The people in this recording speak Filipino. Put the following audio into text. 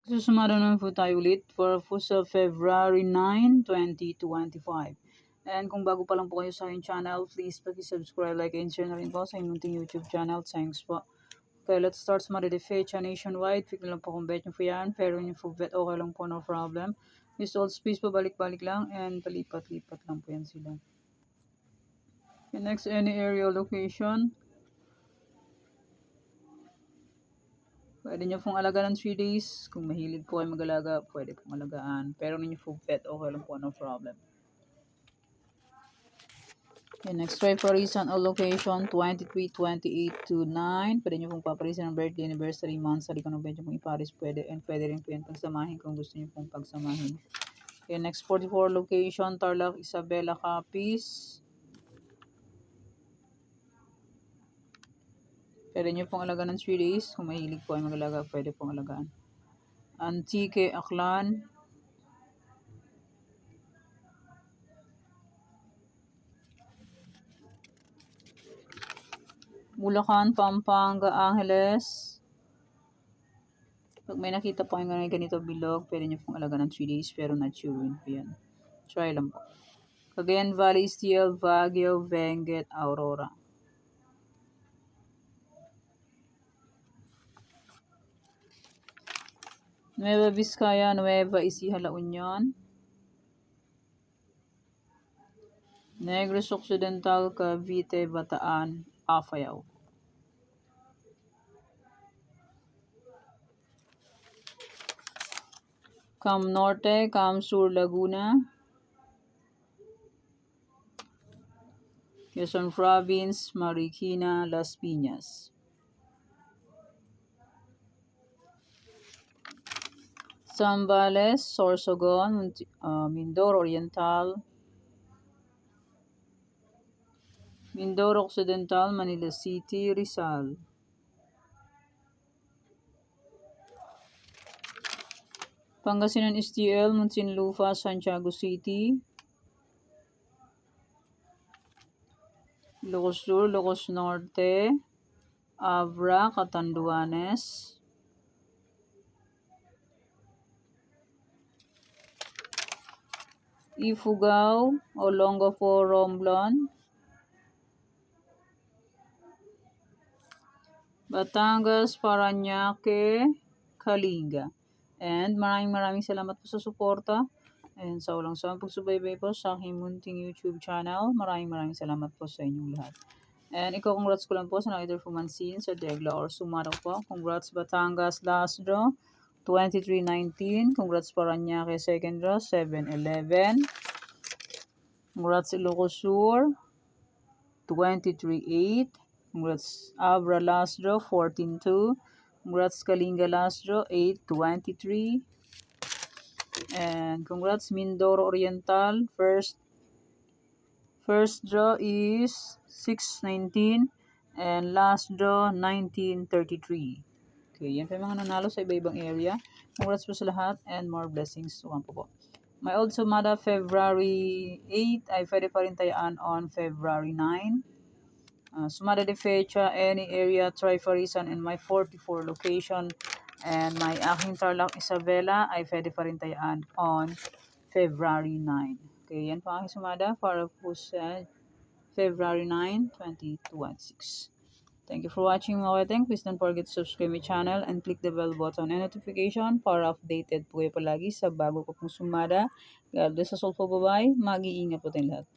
Susumara naman po tayo ulit for po sa February 9, 2025. And kung bago pa lang po kayo sa aking channel, please pag-subscribe, like, and share na rin po sa inyong YouTube channel. Thanks po. Okay, let's start sa mga fecha nationwide. Pick na lang po kung bet nyo po yan. Pero nyo po bet, okay lang po, no problem. Use all space po, balik-balik lang. And palipat-lipat lang po yan sila. Okay, next, any area location. Pwede nyo pong alagaan ng 3 days. Kung mahilig po kayo mag-alaga, pwede pong alagaan. Pero ninyo po pet, okay lang po, no problem. Okay, next try for reason or location, 23, 28 to 9. Pwede nyo pong paparisin ng birthday, anniversary, month, sa likod ng pwede pong iparis, pwede. And pwede rin po yan pagsamahin kung gusto nyo pong pagsamahin. Okay, next 44 location, Tarlac, Isabela, Capiz. Pwede nyo pong alagaan ng 3 days. Kung mahilig po ay mag-alaga, pwede pong alagaan. Antique, Aklan. Bulacan, Pampanga, Angeles. Pag may nakita po kayo ganito bilog, pwede nyo pong alagaan ng 3 days, pero not sure win po yan. Try lang po. Cagayan Valley, Steel, Baguio, Benguet, Aurora. Nueva Vizcaya, Nueva Ecija, La Union. Negros Occidental, Cavite, Bataan, Apayao. Cam Norte, Cam Sur, Laguna. Quezon Province, Marikina, Las Piñas. Zambales, Sorsogon, Mindoro Oriental. Mindoro Occidental, Manila City, Rizal. Pangasinan STL, Muntinlupa, Santiago City. Ilocos Sur, Ilocos Norte, Abra, Catanduanes. Ifugao, Olongapo, Romblon. Batangas, Parañaque, Kalinga. And maraming salamat po sa suporta. And sa walang sawang pagsubaybay po sa aking munting YouTube channel. Maraming salamat po sa inyong lahat. And congrats ko lang po sa nakita Fumansin sa Degla or Sumaro po. Congrats Batangas last draw, 23-19. Congrats Parañaque second draw, 7-11. Congrats Ilocos Sur, 23-8. Congrats Abra last draw, 14-2. Congrats Kalinga last draw, 8-23. And congrats Mindoro Oriental, first draw is 6-19 and last draw 19-33. Okay, yan pa yung mga nanalo sa iba-ibang area. Congrats po sa lahat and more blessings. Sukan po. May old sumada February 8 ay pwede pa rin tayaan on February 9. Sumada de fecha, any area, try for reason in my 44 location. And my aking Tarlac Isabela ay pwede pa rin tayaan on February 9. Okay, yan po aking sumada para po sa February 9, 2026. Thank you for watching mga kateng. Please don't forget to subscribe my channel and click the bell button and notification para updated po kayo palagi sa bago ko pong sumada. God bless us all po, bye-bye. Mag-iingat po tayong lahat.